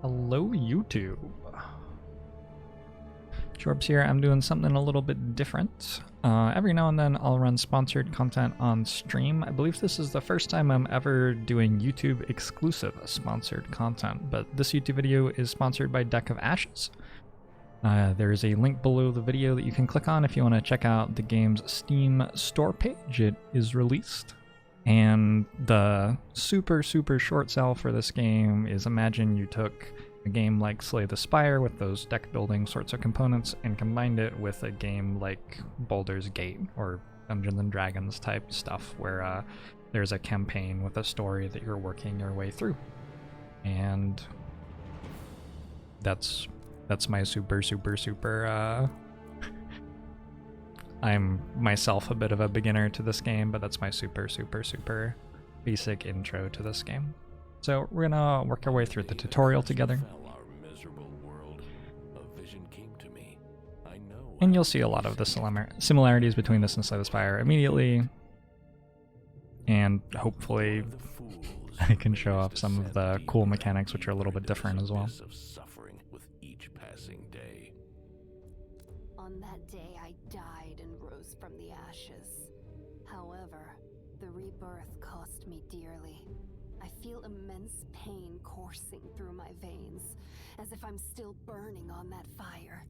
Hello, YouTube. Jorbs here. I'm doing something a little bit different. Every now and then I'll run sponsored content on stream. I believe this is the first time I'm ever doing YouTube exclusive sponsored content, but this YouTube video is sponsored by Deck of Ashes. There is a link below the video that you can click on if you want to check out the game's Steam store page. It is released. And the super short sell for this game is, imagine you took a game like Slay the Spire with those deck building sorts of components and combined it with a game like Baldur's Gate or Dungeons and Dragons type stuff where there's a campaign with a story that you're working your way through. And that's my super I'm myself a bit of a beginner to this game, but that's my super basic intro to this game. So we're gonna work our way through the tutorial together. And you'll see a lot of the similarities between this and Slay the Spire immediately. And hopefully I can show off some of the cool mechanics which are a little bit different as well. On that day I died and rose from the ashes. However, the rebirth cost me dearly. I feel immense pain coursing through my veins, as if I'm still burning on that fire.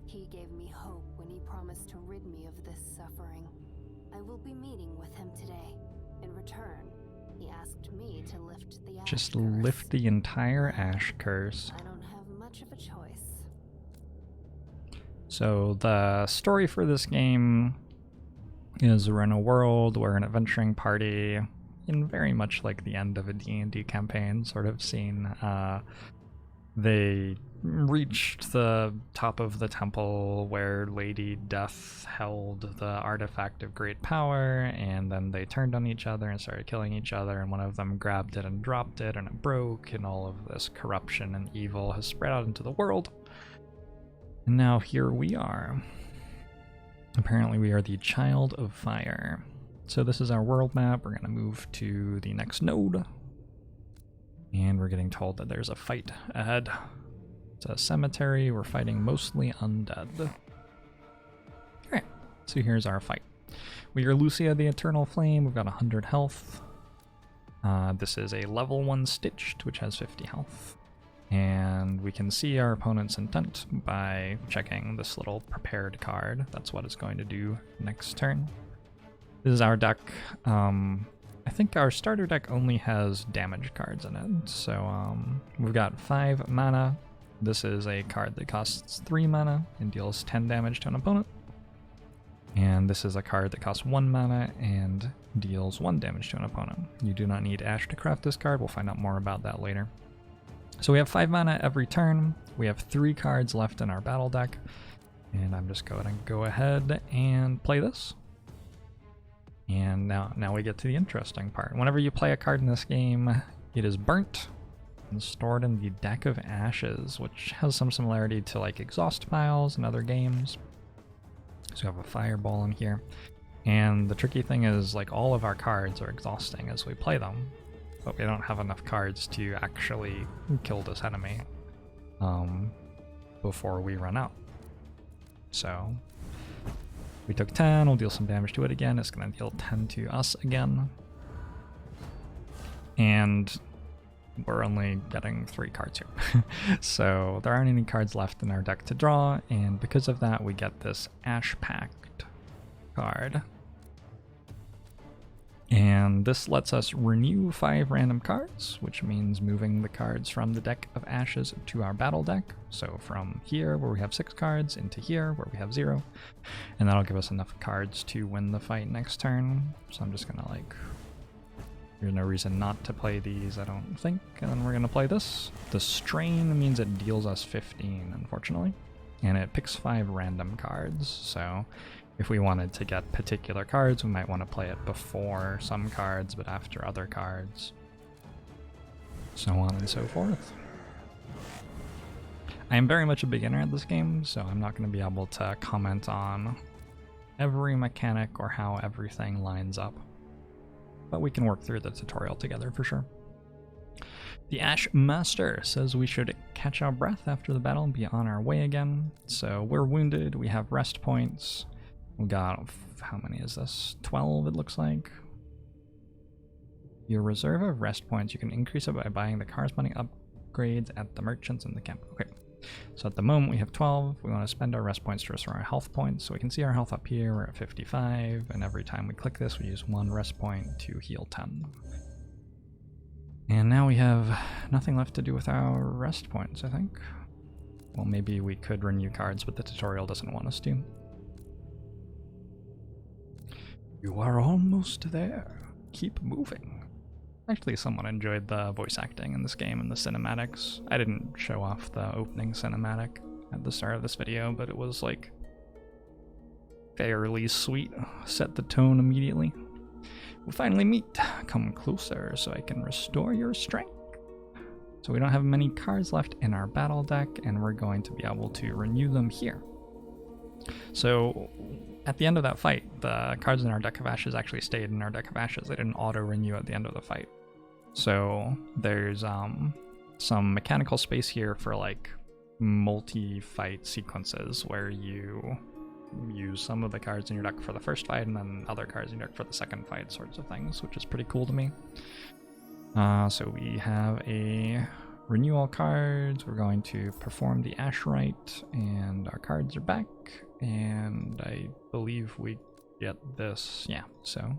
He gave me hope when he promised to rid me of this suffering. I will be meeting with him today. In return, he asked me to lift the ash Just curse. lift the entire ash curse. I don't have much of a choice. So the story for this game is we're in a world where an adventuring party, in very much like the end of a D&D campaign sort of scene, they reached the top of the temple where Lady Death held the artifact of great power, and then they turned on each other and started killing each other, and one of them grabbed it and dropped it, and it broke, and all of this corruption and evil has spread out into the world. And now here we are. Apparently we are the Child of Fire. So this is our world map. We're going to move to the next node. And we're getting told that there's a fight ahead. It's a cemetery. We're fighting mostly undead. Alright, so here's our fight. We are Lucia the Eternal Flame. We've got 100 health. This is a level 1 Stitched, which has 50 health. And we can see our opponent's intent by checking this little prepared card. That's what it's going to do next turn. This is our deck. I think our starter deck only has damage cards in it. So we've got 5 mana. This is a card that costs 3 mana and deals 10 damage to an opponent. And this is a card that costs 1 mana and deals 1 damage to an opponent. You do not need Ash to craft this card. We'll find out more about that later. So we have 5 mana every turn. We have 3 cards left in our battle deck. And I'm just going to go ahead and play this. And now we get to the interesting part. Whenever you play a card in this game, it is burnt and stored in the Deck of Ashes, which has some similarity to like exhaust piles in other games. So we have a fireball in here. And the tricky thing is, like, all of our cards are exhausting as we play them. But we don't have enough cards to actually kill this enemy before we run out. So we took 10, we'll deal some damage to it again. It's going to deal 10 to us again. And we're only getting 3 cards here. So there aren't any cards left in our deck to draw, and because of that we get this Ash Pact card. And this lets us renew 5 random cards, which means moving the cards from the Deck of Ashes to our battle deck. So from here, where we have 6 cards, into here, where we have 0. And that'll give us enough cards to win the fight next turn. So I'm just gonna, like, there's no reason not to play these, I don't think. And then we're gonna play this. The Strain means it deals us 15, unfortunately. And it picks 5 random cards, so if we wanted to get particular cards, we might want to play it before some cards, but after other cards. So on and so forth. I am very much a beginner at this game, so I'm not going to be able to comment on every mechanic or how everything lines up. But we can work through the tutorial together for sure. The Ash Master says we should catch our breath after the battle and be on our way again. So we're wounded, we have rest points. We got, how many is this? 12 it looks like. Your reserve of rest points, you can increase it by buying the corresponding upgrades at the merchants in the camp. Okay, so at the moment we have 12. We want to spend our rest points to restore our health points. So we can see our health up here, we're at 55, and every time we click this we use 1 rest point to heal 10. And now we have nothing left to do with our rest points, I think. Well, maybe we could renew cards, but the tutorial doesn't want us to. You are almost there. Keep moving. Actually, someone enjoyed the voice acting in this game and the cinematics. I didn't show off the opening cinematic at the start of this video, but it was like fairly sweet. Set the tone immediately. We'll finally meet. Come closer so I can restore your strength. So we don't have many cards left in our battle deck, and we're going to be able to renew them here. So at the end of that fight, the cards in our deck of ashes actually stayed in our deck of ashes. They didn't auto-renew at the end of the fight. So there's some mechanical space here for like multi-fight sequences where you use some of the cards in your deck for the first fight and then other cards in your deck for the second fight, sorts of things, which is pretty cool to me. So we have a renew all cards. We're going to perform the Ash Rite, and our cards are back, and I believe we get this. Yeah, so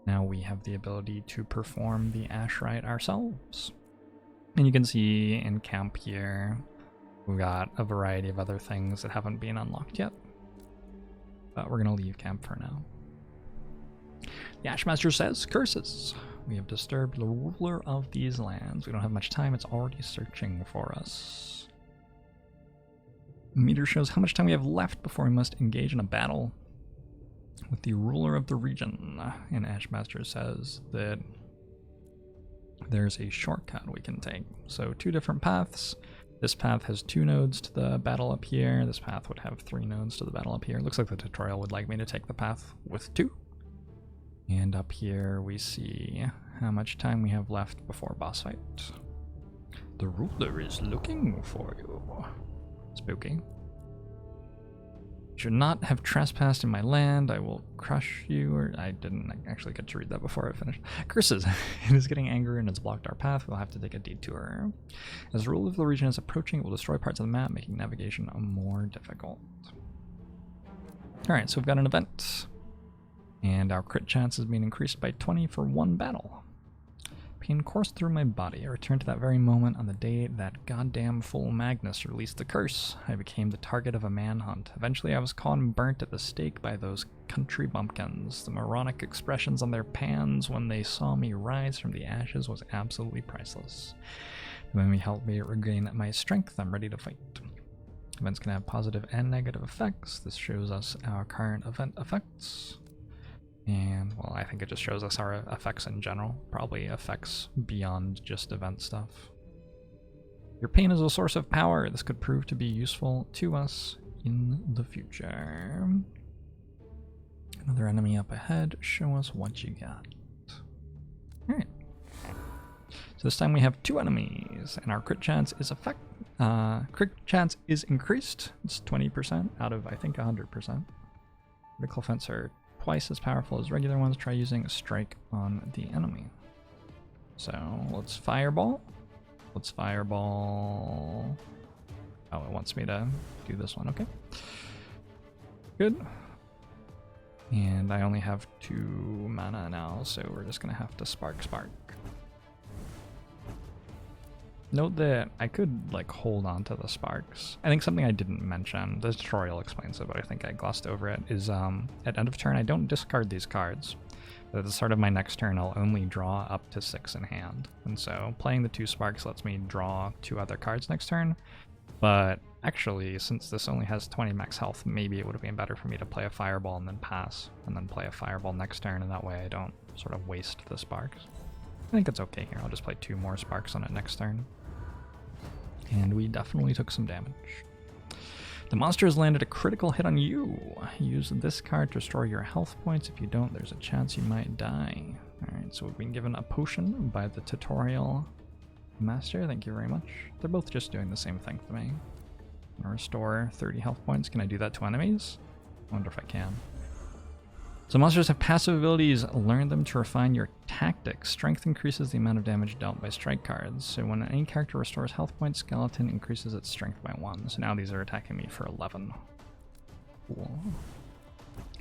now we have the ability to perform the Ash Rite ourselves. And you can see in camp here, we've got a variety of other things that haven't been unlocked yet. But we're going to leave camp for now. The Ashmaster says, curses. We have disturbed the ruler of these lands. We don't have much time. It's already searching for us. The meter shows how much time we have left before we must engage in a battle with the ruler of the region. And Ashmaster says that there's a shortcut we can take. So 2 different paths. This path has 2 nodes to the battle up here. This path would have 3 nodes to the battle up here. Looks like the tutorial would like me to take the path with 2. And up here we see how much time we have left before boss fight. The ruler is looking for you. Spooky. Should not have trespassed in my land. I will crush you. Or I didn't actually get to read that before I finished. Curses. It is getting angry and it's blocked our path. We'll have to take a detour. As the ruler of the region is approaching, it will destroy parts of the map, making navigation more difficult. Alright, so we've got an event. And our crit chance is being increased by 20 for 1 battle. Pain coursed through my body. I returned to that very moment on the day that goddamn fool Magnus released the curse. I became the target of a manhunt. Eventually I was caught and burnt at the stake by those country bumpkins. The moronic expressions on their pans when they saw me rise from the ashes was absolutely priceless. When we helped me regain my strength, I'm ready to fight. Events can have positive and negative effects. This shows us our current event effects. And, well, I think it just shows us our effects in general. Probably effects beyond just event stuff. Your pain is a source of power. This could prove to be useful to us in the future. Another enemy up ahead. Show us what you got. Alright. So this time we have 2 enemies, and our crit chance is crit chance is increased. It's 20% out of, I think, 100%. Critical offense are twice as powerful as regular ones. Try using a strike on the enemy. So let's fireball. Let's fireball. Oh, it wants me to do this one. Okay. Good. And I only have 2 mana now, so we're just gonna have to spark. Note that I could like hold on to the sparks. I think something I didn't mention, the tutorial explains it, but I think I glossed over it, is at end of turn I don't discard these cards. But at the start of my next turn I'll only draw up to 6 in hand. And so playing the 2 sparks lets me draw 2 other cards next turn. But actually, since this only has 20 max health, maybe it would have been better for me to play a fireball and then pass, and then play a fireball next turn, and that way I don't sort of waste the sparks. I think it's okay here. I'll just play 2 more sparks on it next turn. And we definitely took some damage. The monster has landed a critical hit on you. Use this card to restore your health points. If you don't, there's a chance you might die. Alright, so we've been given a potion by the tutorial. Master, thank you very much. They're both just doing the same thing to me. Restore 30 health points. Can I do that to enemies? I wonder if I can. So monsters have passive abilities. Learn them to refine your tactics. Strength increases the amount of damage dealt by strike cards. So when any character restores health points, Skeleton increases its strength by 1. So now these are attacking me for 11. Cool.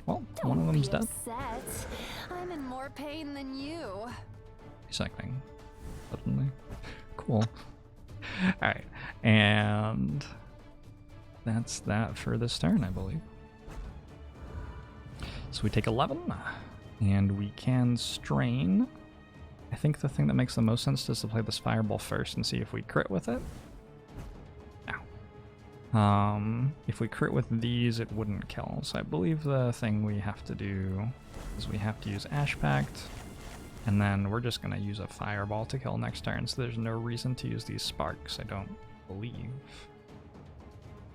Well, one of them's dead. Upset. I'm in more pain than you. Recycling. Suddenly. Cool. Alright. And that's that for this turn, I believe. So we take 11, and we can strain. I think the thing that makes the most sense is to play this fireball first and see if we crit with it. Ow. If we crit with these, it wouldn't kill. So I believe the thing we have to do is we have to use Ash Pact, and then we're just going to use a fireball to kill next turn, so there's no reason to use these sparks, I don't believe. You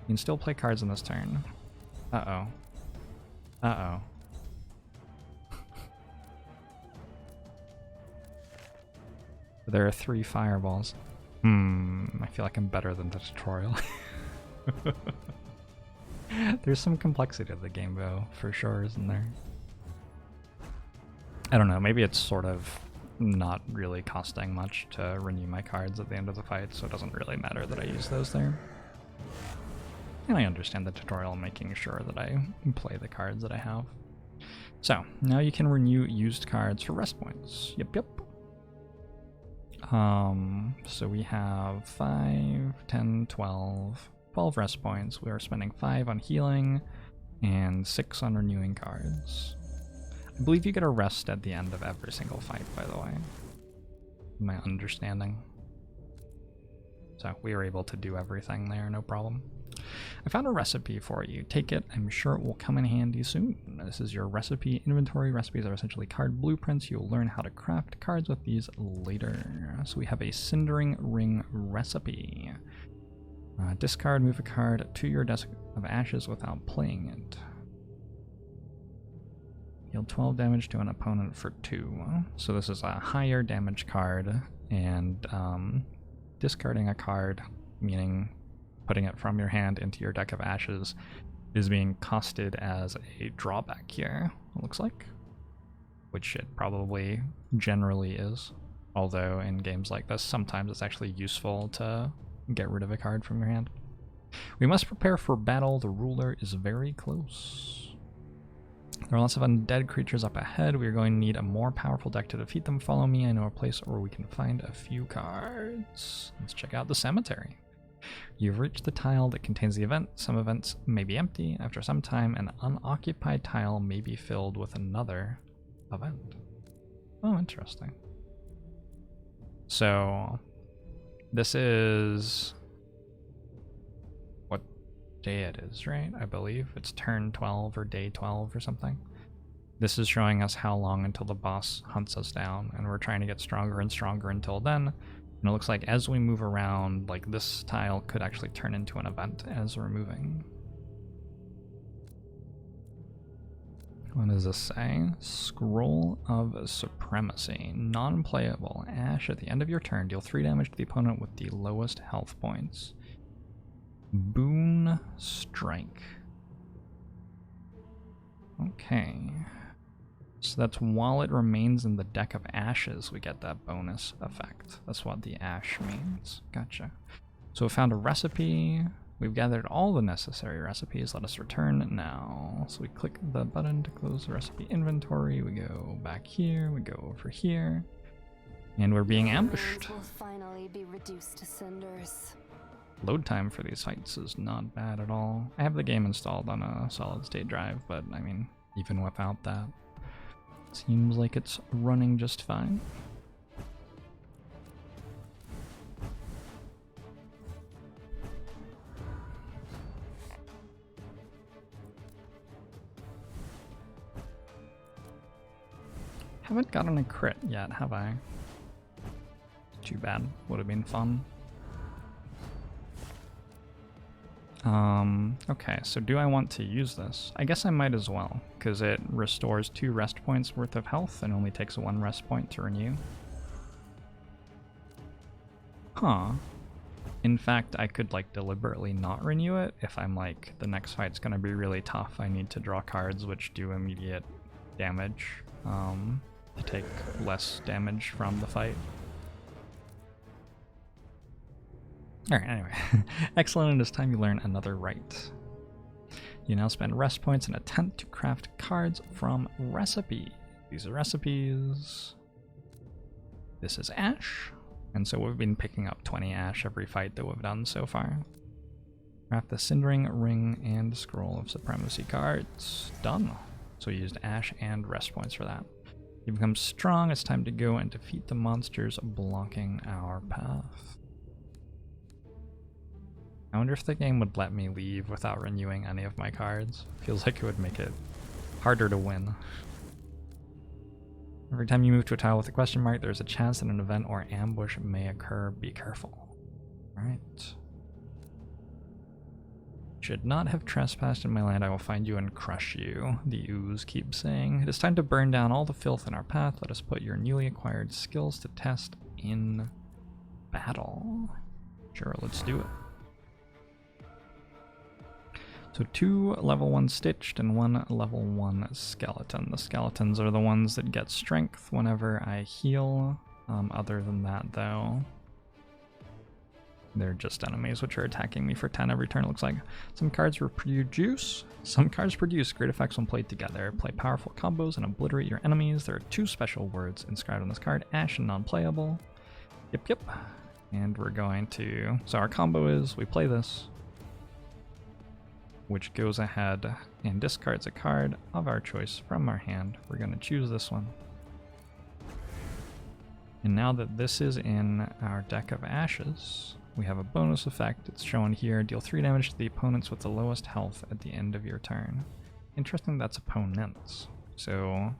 can still play cards in this turn. Uh-oh. Uh-oh. There are 3 fireballs. I feel like I'm better than the tutorial. There's some complexity to the game though, for sure, isn't there? I don't know, maybe it's sort of not really costing much to renew my cards at the end of the fight, so it doesn't really matter that I use those there. And I understand the tutorial making sure that I play the cards that I have. So, now you can renew used cards for rest points. Yep. So we have 5, 10, 12 rest points. We are spending 5 on healing and 6 on renewing cards. I believe you get a rest at the end of every single fight, by the way. My understanding. So we were able to do everything there, no problem. I found a recipe for you. Take it. I'm sure it will come in handy soon. This is your recipe inventory. Recipes are essentially card blueprints. You'll learn how to craft cards with these later. So we have a Cindering Ring recipe. Discard, move a card to your desk of ashes without playing it. Deal 12 damage to an opponent for 2. So this is a higher damage card, and discarding a card, meaning putting it from your hand into your deck of ashes, is being costed as a drawback here, it looks like. Which it probably generally is. Although in games like this, sometimes it's actually useful to get rid of a card from your hand. We must prepare for battle. The ruler is very close. There are lots of undead creatures up ahead. We are going to need a more powerful deck to defeat them. Follow me. I know a place where we can find a few cards. Let's check out the cemetery. You've reached the tile that contains the event. Some events may be empty. After some time, an unoccupied tile may be filled with another event. Oh, interesting. So, this is what day it is, right? I believe it's turn 12 or day 12 or something. This is showing us how long until the boss hunts us down, and we're trying to get stronger and stronger until then. And it looks like as we move around, like this tile could actually turn into an event as we're moving. What does this say? Scroll of Supremacy. Non-playable. Ash, at the end of your turn, deal 3 damage to the opponent with the lowest health points. Boon Strike. Okay. So that's while it remains in the deck of ashes, we get that bonus effect. That's what the ash means. Gotcha. So we found a recipe. We've gathered all the necessary recipes. Let us return now. So we click the button to close the recipe inventory. We go back here. We go over here. And we're being ambushed. Will finally be reduced to cinders. Load time for these fights is not bad at all. I have the game installed on a solid state drive, but I mean, even without that, seems like it's running just fine. Haven't gotten a crit yet, have I? Too bad. Would have been fun. Okay, so do I want to use this? I guess I might as well, because it restores 2 rest points worth of health and only takes 1 rest point to renew. Huh. In fact, I could like deliberately not renew it if I'm like, the next fight's gonna be really tough. I need to draw cards which do immediate damage to take less damage from the fight. Alright, anyway. Excellent, it is time you learn another right. You now spend rest points in a tent to craft cards from recipe. These are recipes. This is ash. And so we've been picking up 20 ash every fight that we've done so far. Craft the Cindering Ring and Scroll of Supremacy cards. Done. So we used ash and rest points for that. You become strong, it's time to go and defeat the monsters blocking our path. I wonder if the game would let me leave without renewing any of my cards. Feels like it would make it harder to win. Every time you move to a tile with a question mark, there's a chance that an event or ambush may occur. Be careful. Alright. Should not have trespassed in my land. I will find you and crush you, the ooze keeps saying. It is time to burn down all the filth in our path. Let us put your newly acquired skills to test in battle. Sure, let's do it. So 2 level 1 stitched and 1 level 1 skeleton. The skeletons are the ones that get strength whenever I heal. Other than that, though, they're just enemies which are attacking me for 10 every turn, it looks like. Some cards produce great effects when played together. Play powerful combos and obliterate your enemies. There are 2 special words inscribed on this card, ash and non-playable. Yep. And we're going to... So our combo is, we play this, which goes ahead and discards a card of our choice from our hand. We're going to choose this one. And now that this is in our deck of ashes, we have a bonus effect. It's shown here. Deal 3 damage to the opponents with the lowest health at the end of your turn. Interesting, that's opponents. So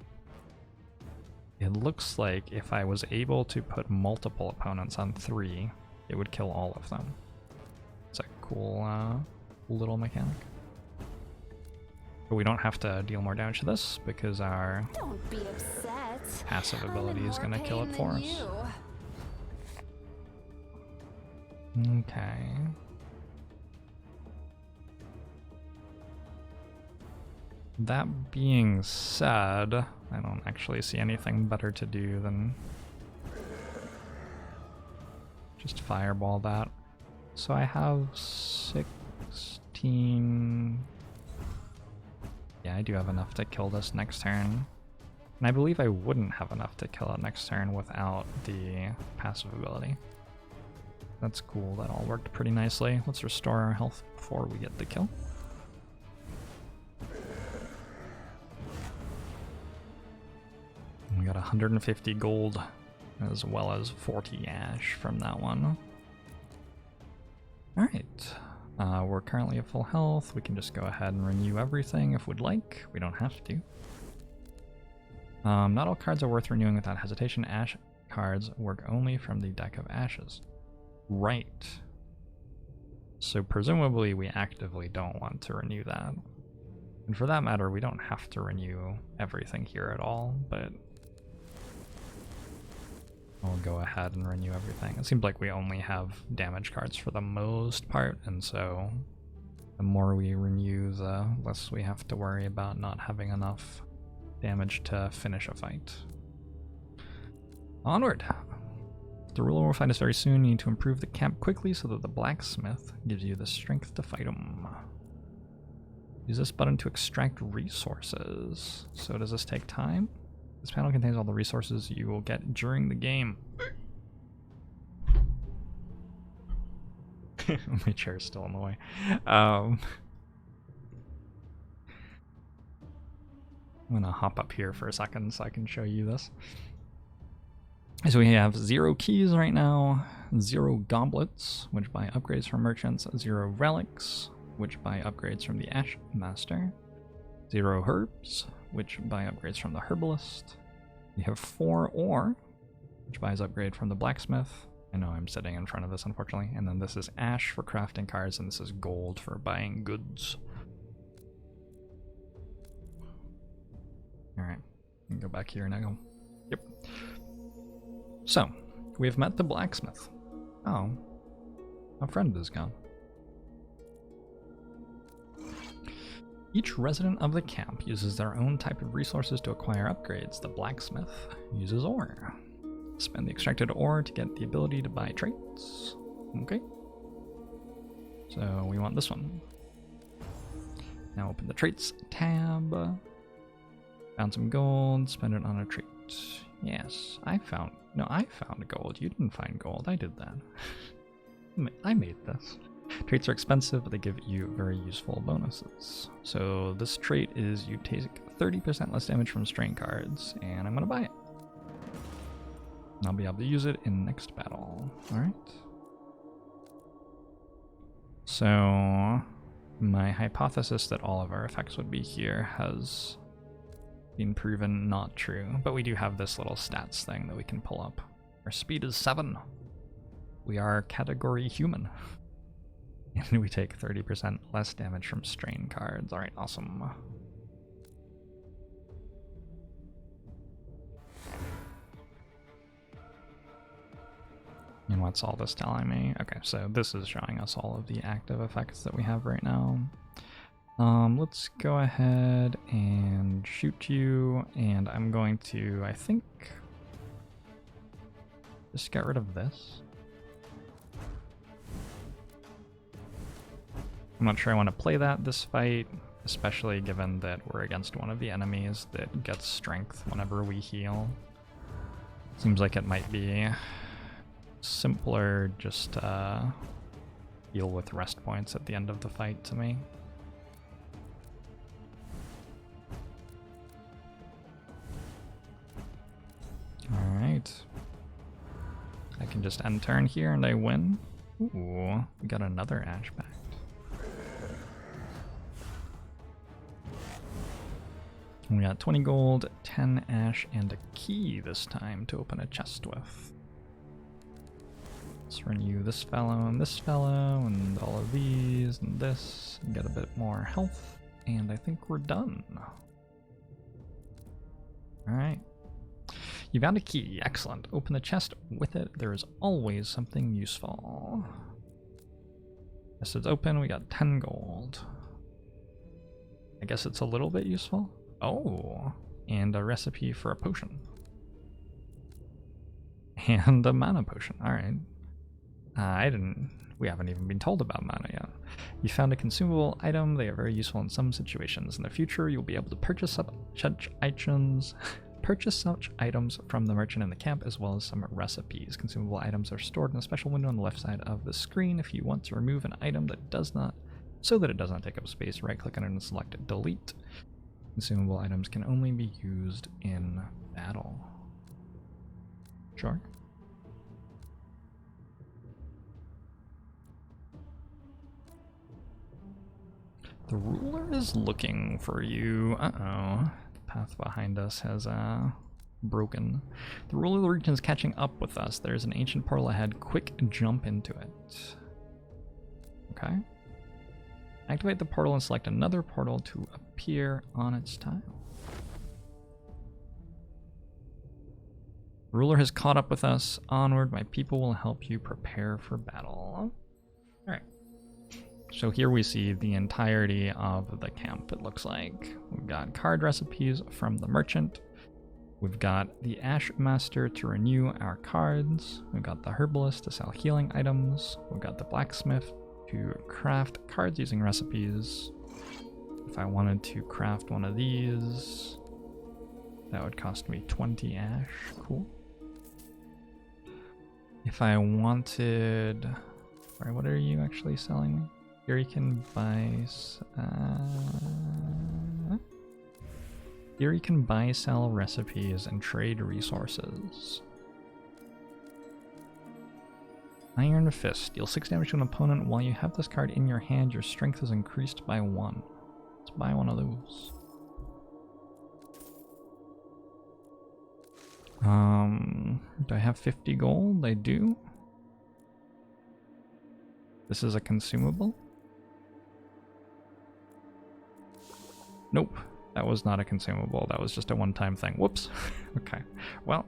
it looks like if I was able to put multiple opponents on 3, it would kill all of them. It's a cool little mechanic. But we don't have to deal more damage to this because our Don't be upset. passive ability is going to kill it for us. Okay. That being said, I don't actually see anything better to do than just fireball that. So I have 16... Yeah, I do have enough to kill this next turn. And I believe I wouldn't have enough to kill it next turn without the passive ability. That's cool, that all worked pretty nicely. Let's restore our health before we get the kill. We got 150 gold as well as 40 ash from that one. Alright. We're currently at full health. We can just go ahead and renew everything if we'd like. We don't have to. Not all cards are worth renewing without hesitation. Ash cards work only from the deck of ashes. Right. So presumably we actively don't want to renew that. And for that matter, we don't have to renew everything here at all, but I'll go ahead and renew everything. It seems like we only have damage cards for the most part, and so the more we renew, the less we have to worry about not having enough damage to finish a fight. Onward! The ruler will find us very soon. You need to improve the camp quickly so that the blacksmith gives you the strength to fight him. Use this button to extract resources. So does this take time? This panel contains all the resources you will get during the game. My chair is still in the way. I'm gonna hop up here for a second so I can show you this. So we have 0 keys right now, 0 goblets, which buy upgrades from merchants, 0 relics, which buy upgrades from the Ash Master, 0 herbs, which buy upgrades from the herbalist. We have 4 ore, which buys upgrade from the blacksmith. I know I'm sitting in front of this, unfortunately. And then this is ash for crafting cards, and this is gold for buying goods. Alright, go back here now. Yep. So, we have met the blacksmith. Oh, a friend is gone. Each resident of the camp uses their own type of resources to acquire upgrades. The blacksmith uses ore. Spend the extracted ore to get the ability to buy traits. Okay. So we want this one. Now open the traits tab. Found some gold, spend it on a trait. Yes, I found gold. You didn't find gold, I did that. I made this. Traits are expensive, but they give you very useful bonuses. So this trait is you take 30% less damage from strain cards, and I'm gonna buy it. And I'll be able to use it in next battle. Alright. So my hypothesis that all of our effects would be here has been proven not true, but we do have this little stats thing that we can pull up. Our speed is 7. We are category human. And we take 30% less damage from strain cards. Alright, awesome. And what's all this telling me? Okay, so this is showing us all of the active effects that we have right now. Let's go ahead and shoot you, and I'm going to, I think, just get rid of this. I'm not sure I want to play that this fight, especially given that we're against one of the enemies that gets strength whenever we heal. Seems like it might be simpler just heal with rest points at the end of the fight to me. Alright. I can just end turn here and I win. Ooh, we got another Ash Pact. We got 20 gold, 10 ash, and a key this time to open a chest with. Let's renew this fellow, and all of these, and this, and get a bit more health, and I think we're done. Alright. You found a key, excellent. Open the chest with it, there is always something useful. Yes, it's open, we got 10 gold. I guess it's a little bit useful. Oh, and a recipe for a potion. And a mana potion, alright. We haven't even been told about mana yet. You found a consumable item. They are very useful in some situations. In the future, you'll be able to purchase such items from the merchant in the camp, as well as some recipes. Consumable items are stored in a special window on the left side of the screen. If you want to remove an item that does not take up space, right-click on it and select Delete. Consumable items can only be used in battle. Sure. The ruler is looking for you. Uh-oh. The path behind us has broken. The ruler of the region is catching up with us. There's an ancient portal ahead. Quick jump into it. Okay. Activate the portal and select another portal to appear on its tile. The ruler has caught up with us. Onward, my people will help you prepare for battle. Alright. So here we see the entirety of the camp, it looks like. We've got card recipes from the merchant. We've got the Ash Master to renew our cards. We've got the herbalist to sell healing items. We've got the blacksmith to craft cards using recipes. If I wanted to craft one of these, that would cost me 20 ash. Cool. If I wanted... Sorry, what are you actually selling me? Here you can buy, sell recipes and trade resources. Iron Fist. Deal 6 damage to an opponent. While you have this card in your hand, your strength is increased by 1. Let's buy one of those. Do I have 50 gold? I do. This is a consumable? Nope, that was not a consumable. That was just a one-time thing. Whoops. Okay, well,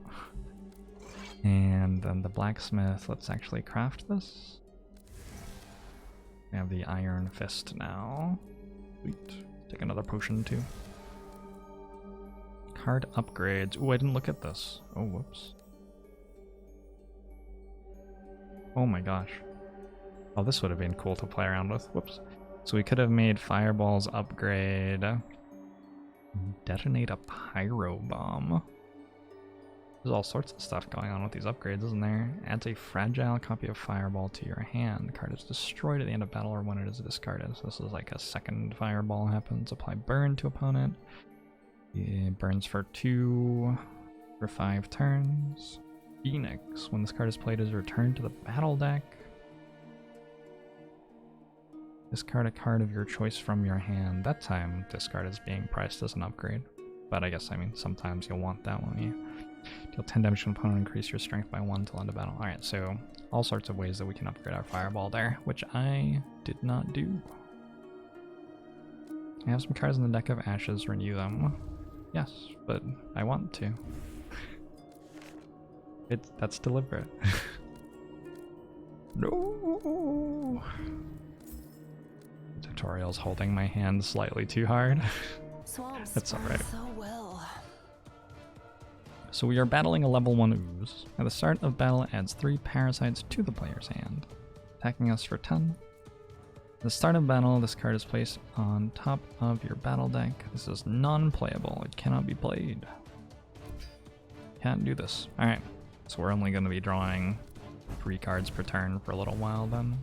And then the blacksmith, let's actually craft this. We have the iron fist now. Sweet. Take another potion too. Card upgrades. Ooh, I didn't look at this. Oh, whoops. Oh my gosh. Oh, this would have been cool to play around with. Whoops. So we could have made fireballs upgrade. Detonate a pyro bomb. There's all sorts of stuff going on with these upgrades, isn't there? Adds a fragile copy of fireball to your hand. The card is destroyed at the end of battle or when it is discarded. So this is like a second fireball happens. Apply burn to opponent. It burns for 2 for 5 turns. Phoenix. When this card is played, is returned to the battle deck. Discard a card of your choice from your hand. That time, this card is being priced as an upgrade. But I guess, I mean, sometimes you'll want that one. You deal 10 damage to an opponent, increase your strength by 1 till end of battle. Alright, so all sorts of ways that we can upgrade our fireball there, which I did not do. I have some cards in the deck of ashes, renew them. Yes, but I want to. That's deliberate. No! The tutorial's holding my hand slightly too hard. That's alright. So we are battling a level 1 ooze. At the start of battle, it adds 3 parasites to the player's hand, attacking us for 10. At the start of battle, this card is placed on top of your battle deck. This is non-playable. It cannot be played. Can't do this. Alright, so we're only going to be drawing 3 cards per turn for a little while then.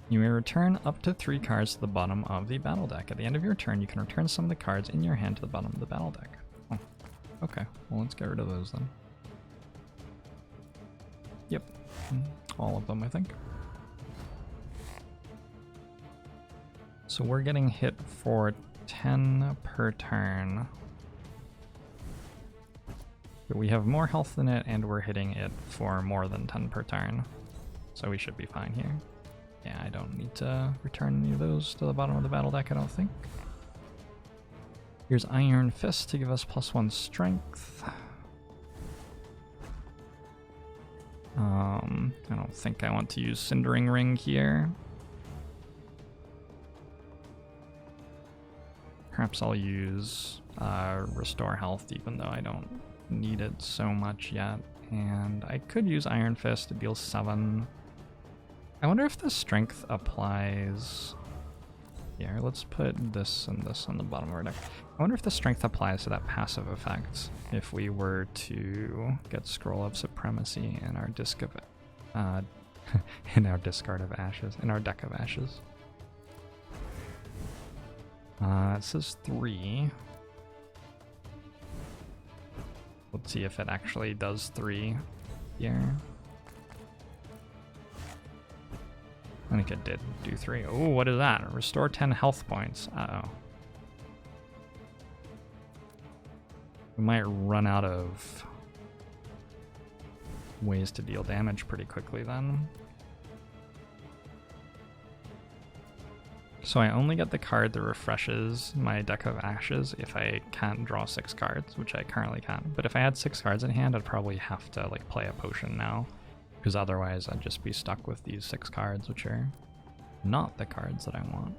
You may return up to 3 cards to the bottom of the battle deck. At the end of your turn, you can return some of the cards in your hand to the bottom of the battle deck. Oh, okay. Well, let's get rid of those then. Yep. All of them, I think. So we're getting hit for 10 per turn. But we have more health than it, and we're hitting it for more than 10 per turn. So we should be fine here. Yeah, I don't need to return any of those to the bottom of the battle deck, I don't think. Here's Iron Fist to give us +1 strength. I don't think I want to use Cindering Ring here. Perhaps I'll use Restore Health, even though I don't need it so much yet. And I could use Iron Fist to deal 7. I wonder if the strength applies. Here, let's put this and this on the bottom of our deck. I wonder if the strength applies to that passive effect if we were to get Scroll of Supremacy in our disc of in our discard of ashes, in our deck of ashes. It says 3. Let's see if it actually does 3 here. I think it did do 3. Oh, what is that? Restore 10 health points. Uh-oh. We might run out of ways to deal damage pretty quickly then. So I only get the card that refreshes my deck of ashes if I can't draw 6 cards, which I currently can't. But if I had 6 cards in hand, I'd probably have to like play a potion now, because otherwise I'd just be stuck with these 6 cards, which are not the cards that I want.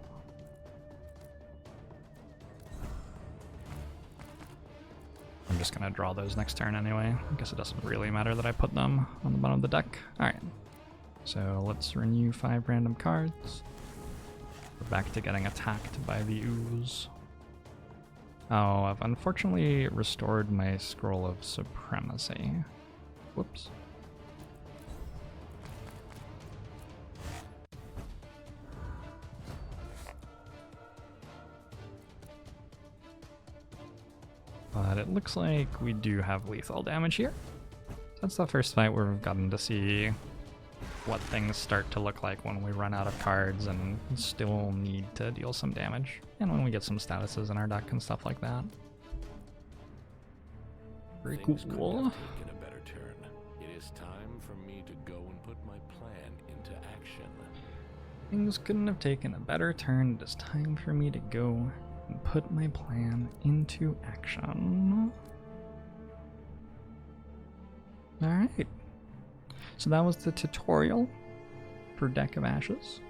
I'm just gonna draw those next turn anyway. I guess it doesn't really matter that I put them on the bottom of the deck. Alright, so let's renew 5 random cards. We're back to getting attacked by the ooze. Oh, I've unfortunately restored my Scroll of Supremacy. Whoops. But it looks like we do have lethal damage here. That's the first fight where we've gotten to see what things start to look like when we run out of cards and still need to deal some damage. And when we get some statuses in our deck and stuff like that. Very cool. Taken a better turn. It is time for me to go and put my plan into action. Things couldn't have taken a better turn. It is time for me to go and put my plan into action. Alright. So that was the tutorial for Deck of Ashes.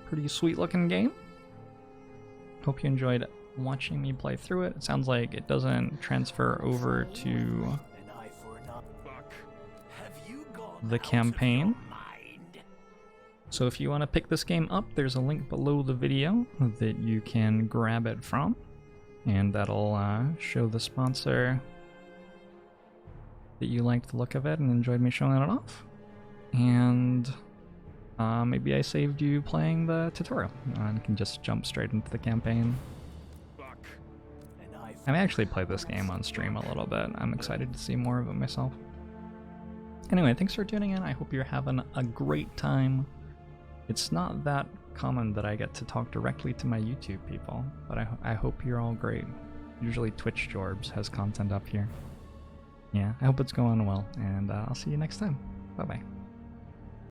Pretty sweet looking game. Hope you enjoyed watching me play through it. It sounds like it doesn't transfer over to the campaign. So if you want to pick this game up, there's a link below the video that you can grab it from. And that'll show the sponsor that you liked the look of it and enjoyed me showing it off. And maybe I saved you playing the tutorial and can just jump straight into the campaign. I may actually play this game on stream a little bit. I'm excited to see more of it myself. Anyway, thanks for tuning in. I hope you're having a great time. It's not that common that I get to talk directly to my YouTube people, but I hope you're all great. Usually Twitch Jorbs has content up here. Yeah, I hope it's going well, and I'll see you next time. Bye-bye.